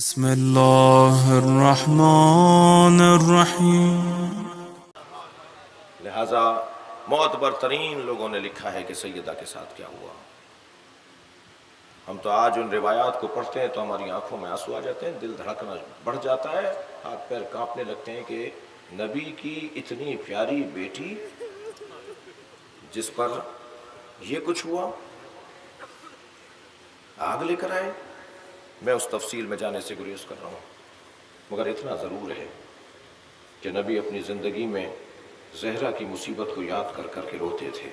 بسم اللہ الرحمن الرحیم۔ لہذا معتبر ترین لوگوں نے لکھا ہے کہ سیدہ کے ساتھ کیا ہوا۔ ہم تو آج ان روایات کو پڑھتے ہیں تو ہماری آنکھوں میں آنسو آ جاتے ہیں، دل دھڑکنا بڑھ جاتا ہے، ہاتھ پیر کانپنے لگتے ہیں کہ نبی کی اتنی پیاری بیٹی جس پر یہ کچھ ہوا، آگ لے کر آئے۔ میں اس تفصیل میں جانے سے گریز کر رہا ہوں، مگر اتنا ضرور ہے کہ نبی اپنی زندگی میں زہرا کی مصیبت کو یاد کر کر کے روتے تھے۔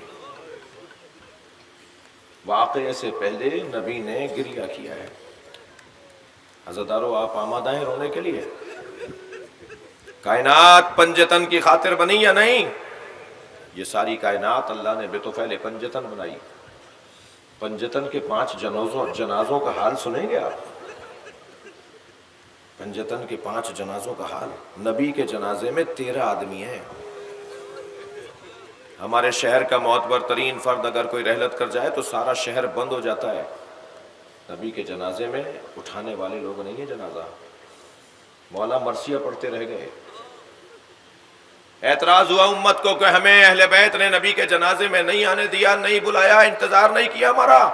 واقعے سے پہلے نبی نے گریہ کیا ہے۔ عزادارو، آپ آمادہ ہیں رونے کے لیے؟ کائنات پنجتن کی خاطر بنی یا نہیں؟ یہ ساری کائنات اللہ نے بطفیل پنجتن بنائی۔ پنجتن کے 5 جنازوں کا حال سنیں گے آپ؟ پنجتن کے 5 جنازوں کا حال۔ نبی کے جنازے میں 13 آدمی ہیں۔ ہمارے شہر کا معتبر ترین فرد اگر کوئی رحلت کر جائے تو سارا شہر بند ہو جاتا ہے۔ نبی کے جنازے میں اٹھانے والے لوگ نہیں ہیں جنازہ۔ مولا مرثیہ پڑھتے رہ گئے۔ اعتراض ہوا امت کو کہ ہمیں اہل بیت نے نبی کے جنازے میں نہیں آنے دیا، نہیں بلایا، انتظار نہیں کیا ہمارا۔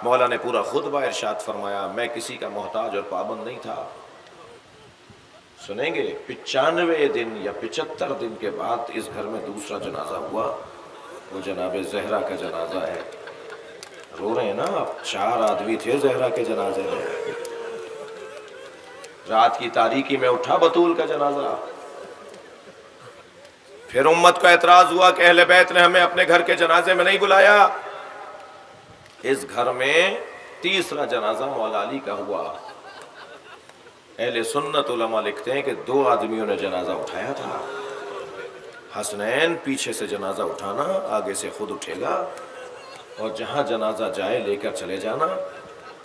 مولا نے پورا خطبہ ارشاد فرمایا، میں کسی کا محتاج اور پابند نہیں تھا۔ سنیں گے 95 دن یا 75 دن کے بعد اس گھر میں دوسرا جنازہ ہوا، وہ جناب زہرا کا جنازہ ہے۔ رو رہے ہیں نا آپ؟ 4 آدمی تھے زہرا کے جنازے میں۔ رات کی تاریکی میں اٹھا بطول کا جنازہ۔ پھر امت کو اعتراض ہوا کہ اہل بیت نے ہمیں اپنے گھر کے جنازے میں نہیں بلایا۔ اس گھر میں تیسرا جنازہ مولا علی کا ہوا۔ اہل سنت علماء لکھتے ہیں کہ 2 آدمیوں نے جنازہ اٹھایا تھا۔ حسنین پیچھے سے جنازہ اٹھانا، آگے سے خود اٹھے گا، اور جہاں جنازہ جائے لے کر چلے جانا،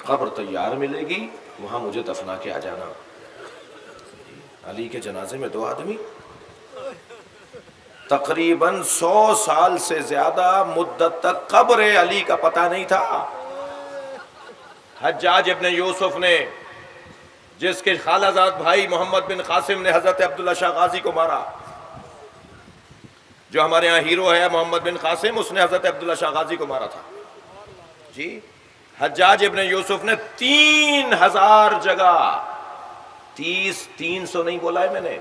قبر تیار ملے گی، وہاں مجھے دفنا کے آ جانا۔ علی کے جنازے میں 2 آدمی، تقریباً 100 سال سے زیادہ مدت تک قبر علی کا پتہ نہیں تھا۔ حجاج ابن یوسف نے، جس کے خالہ زاد بھائی محمد بن قاسم نے حضرت عبداللہ شاہ غازی کو مارا، جو ہمارے ہاں ہیرو ہے محمد بن قاسم، اس نے حضرت عبداللہ شاہ غازی کو مارا تھا۔ جی، حجاج ابن یوسف نے 3000 جگہ، 300 نہیں بولا ہے میں نے،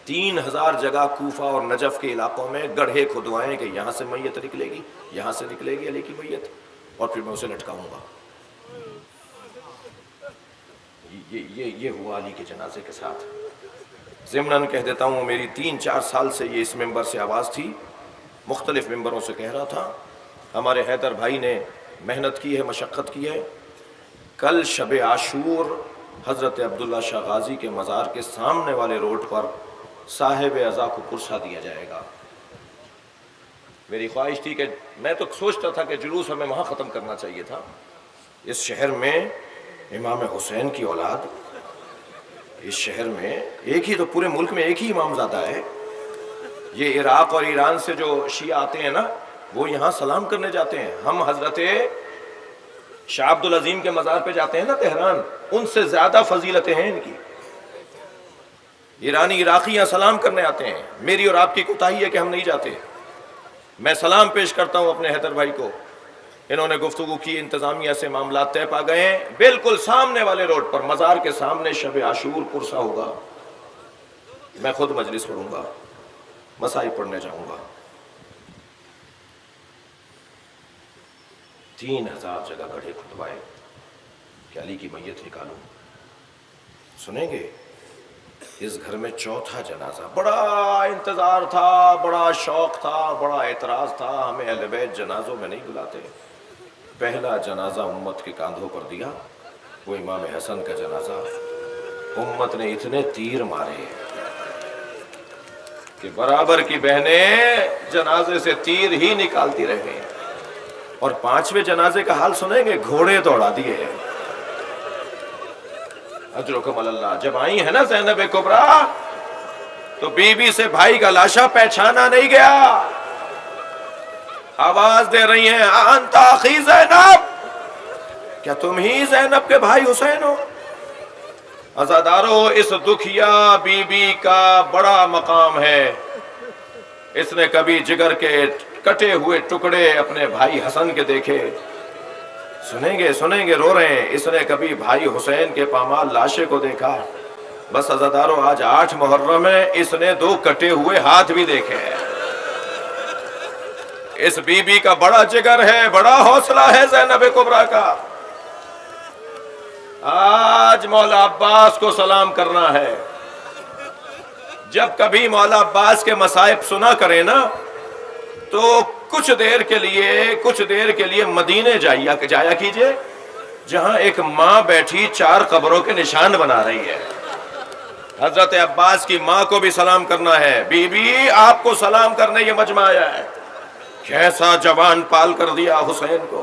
3000 جگہ کوفہ اور نجف کے علاقوں میں گڑھے کھدوائے کہ یہاں سے میت نکلے گی، یہاں سے نکلے گی علی کی میت، اور پھر میں اسے لٹکاؤں گا۔ یہ ہوا علی کے جنازے کے ساتھ۔ ضمناً کہہ دیتا ہوں، میری 3-4 سال سے یہ اس ممبر سے آواز تھی، مختلف ممبروں سے کہہ رہا تھا، ہمارے حیدر بھائی نے محنت کی ہے، مشقت کی ہے۔ کل شب عاشور حضرت عبداللہ شاہ غازی کے مزار کے سامنے والے روڈ پر صاحب عزا کو پرسہ دیا جائے گا۔ میری خواہش تھی کہ میں تو سوچتا تھا کہ جلوس ہمیں وہاں ختم کرنا چاہیے تھا۔ اس شہر میں امام حسین کی اولاد، اس شہر میں ایک ہی، تو پورے ملک میں ایک ہی امام زادہ ہے۔ یہ عراق اور ایران سے جو شیعہ آتے ہیں نا، وہ یہاں سلام کرنے جاتے ہیں۔ ہم حضرت شاہ عبد العظیم کے مزار پہ جاتے ہیں نا تہران، ان سے زیادہ فضیلتیں ہیں ان کی۔ ایرانی عراقی یہاں سلام کرنے آتے ہیں۔ میری اور آپ کی کوتاہی ہے کہ ہم نہیں جاتے۔ میں سلام پیش کرتا ہوں اپنے حیدر بھائی کو۔ انہوں نے گفتگو کی، انتظامیہ سے معاملات طے پا گئے ہیں، بالکل سامنے والے روڈ پر مزار کے سامنے شب عاشور پرسہ ہوگا۔ میں خود مجلس پڑھوں گا، مسائل پڑھنے جاؤں گا۔ 3000 جگہ گڑھے کھدوائے کہ علی کی میت نکالوں۔ سنیں گے اس گھر میں 4تھا جنازہ۔ بڑا انتظار تھا، بڑا شوق تھا، بڑا اعتراض تھا، ہمیں اہل بیت جنازوں میں نہیں بلاتے۔ پہلا جنازہ امت کے کاندھوں پر دیا، وہ امام حسن کا جنازہ۔ امت نے اتنے تیر مارے کہ برابر کی بہنیں جنازے سے تیر ہی نکالتی رہ گئیں۔ اور 5ویں جنازے کا حال سنیں گے، گھوڑے دوڑا دیے ہیں۔ اجرکم اللہ۔ جب آئی ہے نا زینب کبریٰ، تو بی بی سے بھائی کا لاشا پہچانا نہیں گیا۔ آواز دے رہی ہیں، انت اخی زینب، کیا تم ہی زینب کے بھائی حسین ہو؟ عزادارو، اس دکھیا بی بی کا بڑا مقام ہے. اس نے کبھی جگر کے کٹے ہوئے ٹکڑے اپنے بھائی حسن کے دیکھے. سنیں گے رو رہے ہیں. اس نے کبھی بھائی حسین کے پامال لاشے کو دیکھا. بس عزادارو، آج 8 محرم ہے، اس نے 2 کٹے ہوئے ہاتھ بھی دیکھے ہیں. اس بی بی کا بڑا جگر ہے، بڑا حوصلہ ہے زینب کبریٰ کا. آج مولا عباس کو سلام کرنا ہے. جب کبھی مولا عباس کے مصائب سنا کرے نا تو کچھ دیر کے لیے مدینے جایا کیجئے، جہاں ایک ماں بیٹھی 4 قبروں کے نشان بنا رہی ہے. حضرت عباس کی ماں کو بھی سلام کرنا ہے. بی بی، آپ کو سلام کرنے یہ مجمع آیا ہے. کیسا جوان پال کر دیا حسین کو.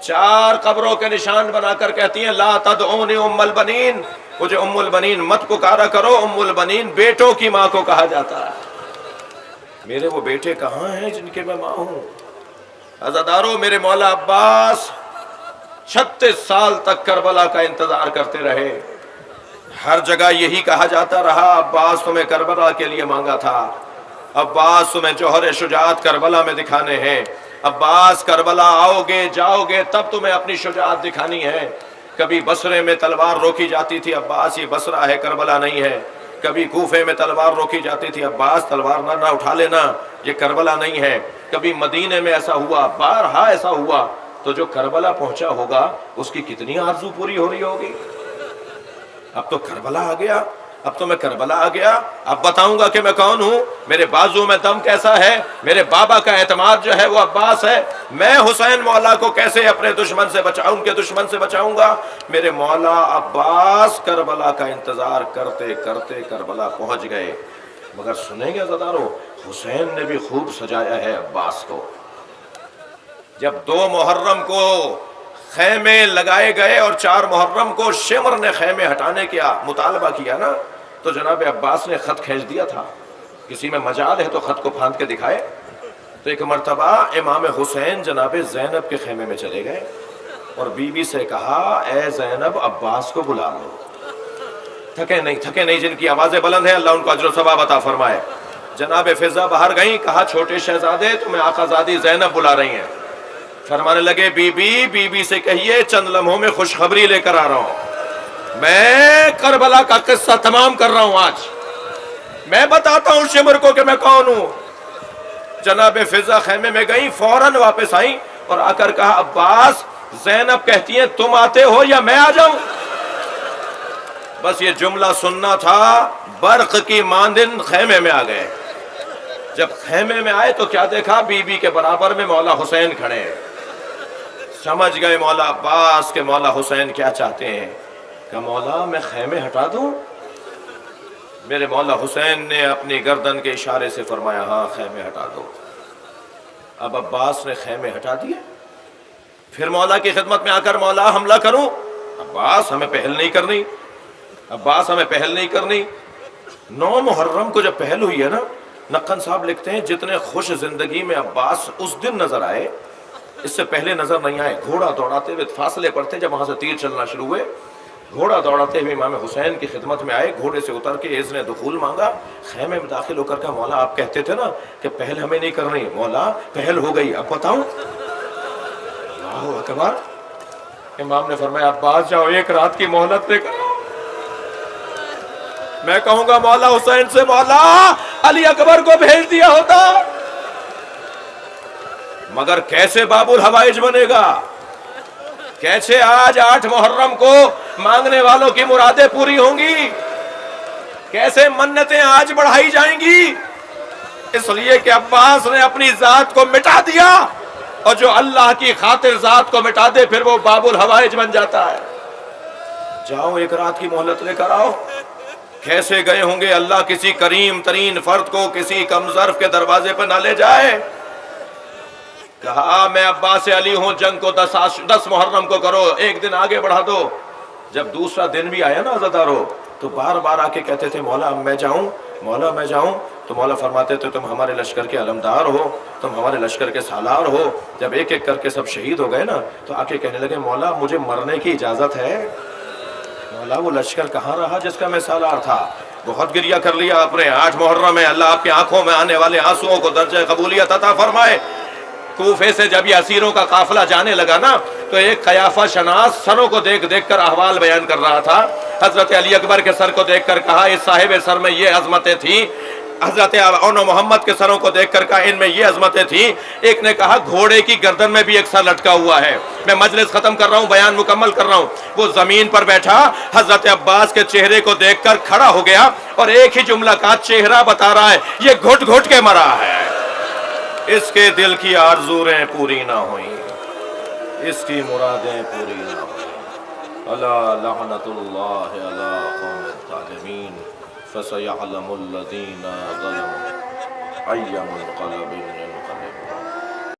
4 قبروں کے نشان بنا کر کہتی ہیں لا تدعونی ام البنین، مجھے ام البنین مت پکارا کرو. ام البنین بیٹوں کی ماں کو کہا جاتا ہے. میرے وہ بیٹے کہاں ہیں جن کے میں ماں ہوں؟ عزادارو، میرے مولا عباس 36 سال تک کربلا کا انتظار کرتے رہے. ہر جگہ یہی کہا جاتا رہا عباس تمہیں کربلا کے لیے مانگا تھا. عباس تمہیں جوہر شجاعت کربلا میں دکھانے ہیں. عباس کربلا آؤ گے جاؤ گے تب تمہیں اپنی شجاعت دکھانی ہے. کبھی بصرے میں تلوار روکی جاتی تھی، عباس یہ بصرہ ہے کربلا نہیں ہے. کبھی کوفے میں تلوار روکی جاتی تھی، عباس تلوار نہ اٹھا لینا، یہ کربلا نہیں ہے. کبھی مدینے میں ایسا ہوا، بارہا ایسا ہوا. تو جو کربلا پہنچا ہوگا اس کی کتنی آرزو پوری ہو رہی ہوگی. اب تو کربلا آ گیا، اب تو میں کربلا آ گیا، اب بتاؤں گا کہ میں کون ہوں. میرے بازو میں دم کیسا ہے، میرے بابا کا اعتماد جو ہے وہ عباس ہے. میں حسین مولا کو کیسے اپنے دشمن سے بچاؤں، ان کے دشمن سے بچاؤں گا. میرے مولا عباس کربلا کا انتظار کرتے کرتے کربلا پہنچ گئے. مگر سنیں گے عزادارو، حسین نے بھی خوب سجایا ہے عباس کو. جب 2 محرم کو خیمے لگائے گئے اور 4 محرم کو شمر نے خیمے ہٹانے کا مطالبہ کیا نا، تو جناب عباس نے خط کھینچ دیا تھا. کسی میں مجال ہے تو خط کو پھاند کے دکھائے. تو ایک مرتبہ امام حسین جناب زینب کے خیمے میں چلے گئے اور بی بی سے کہا اے زینب عباس کو بلا لو. تھکے نہیں جن کی آوازیں بلند ہیں اللہ ان کو اجر و ثواب عطا فرمائے. جناب فضا باہر گئیں، کہا چھوٹے شہزادے تمہیں آقا زادی زینب بلا رہی ہیں. فرمانے لگے بی بی سے کہیے چند لمحوں میں خوشخبری لے کر آ رہا ہوں. میں کربلا کا قصہ تمام کر رہا ہوں. آج میں بتاتا ہوں شمر کو کہ میں کون ہوں. جناب فضا خیمے میں گئیں، فوراً واپس آئیں اور آ کر کہا عباس زینب کہتی ہیں تم آتے ہو یا میں آ جاؤں. بس یہ جملہ سننا تھا، برق کی مانند خیمے میں آ گئے. جب خیمے میں آئے تو کیا دیکھا، بی بی کے برابر میں مولا حسین کھڑے ہیں. سمجھ گئے مولا عباس کہ مولا حسین کیا چاہتے ہیں. کہ مولا میں خیمے ہٹا دوں؟ میرے مولا حسین نے اپنی گردن کے اشارے سے فرمایا ہاں خیمے ہٹا دو. اب عباس نے خیمے ہٹا دیے. پھر مولا کی خدمت میں آ کر مولا حملہ کروں؟ عباس ہمیں پہل نہیں کرنی. 9 محرم کو جب پہل ہوئی ہے نا، نقن صاحب لکھتے ہیں جتنے خوش زندگی میں عباس اس دن نظر آئے اس سے پہلے نظر نہیں آئے. گھوڑا دوڑاتے ہوئے فاصلے پر تھے، جب وہاں سے تیر چلنا شروع ہوئے گھوڑا دوڑاتے ہوئے امام حسین کی خدمت میں آئے. گھوڑے سے اتر کے اذن دخول مانگا. خیمے میں داخل ہو کر کہا مولا آپ کہتے تھے نا کہ پہل ہمیں نہیں کرنی. مولا پہل ہو گئی، اب بتاؤں. اللہ اکبر. امام نے فرمایا عباس جاؤ 1 رات کی مہلت لے کر. میں کہوں گا مولا حسین سے مولا علی اکبر کو بھیج دیا ہوتا. مگر کیسے باب الحوائج بنے گا، کیسے آج 8 محرم کو مانگنے والوں کی مرادیں پوری ہوں گی، کیسے منتیں آج بڑھائی جائیں گی. اس لیے کہ عباس نے اپنی ذات کو مٹا دیا، اور جو اللہ کی خاطر ذات کو مٹا دے پھر وہ باب الحوائج بن جاتا ہے. جاؤ 1 رات کی مہلت لے کر آؤ. کیسے گئے ہوں گے، اللہ کسی کریم ترین فرد کو کسی کم ظرف کے دروازے پر نہ لے جائے. کہا میں عباس علی ہوں، جنگ کو 10 محرم کو کرو، 1 دن آگے بڑھا دو. جب دوسرا دن بھی آیا نا عزادارو تو بار بار آ کے کہتے تھے مولا میں جاؤں، مولا میں جاؤں. تو مولا فرماتے تھے تم ہمارے لشکر کے علمدار ہو، تم ہمارے لشکر کے سالار ہو. جب ایک ایک کر کے سب شہید ہو گئے نا تو آ کے کہنے لگے مولا مجھے مرنے کی اجازت ہے. مولا وہ لشکر کہاں رہا جس کا میں سالار تھا؟ بہت گریہ کر لیا آپ نے. 8 محرم میں اللہ آپ کی آنکھوں میں آنے والے آنسوؤں کو درجہ قبولیت عطا فرمائے. کوفے سے جب یہ اسیروں کا قافلہ جانے لگا نا تو ایک قیافہ شناس سروں کو دیکھ دیکھ کر احوال بیان کر رہا تھا. حضرت علی اکبر کے سر کو دیکھ کر کہا اس صاحب سر میں یہ عظمتیں تھیں. حضرت اون و محمد کے سروں کو دیکھ کر کہا ان میں یہ عظمتیں تھیں. ایک نے کہا گھوڑے کی گردن میں بھی ایک سر لٹکا ہوا ہے. میں مجلس ختم کر رہا ہوں, بیان مکمل کر رہا ہوں. وہ زمین پر بیٹھا حضرت عباس کے چہرے کو دیکھ کر کھڑا ہو گیا اور ایک ہی جملہ کہا, چہرہ بتا رہا ہے یہ گھٹ گھٹ کے مرا ہے, اس کے دل کی آرزویں پوری نہ ہوئیں, اس کی مرادیں پوری نہ ہوئیں. الا لعنت اللہ علی قوم الظالمین فسیعلم الذین ظلموا ای منقلب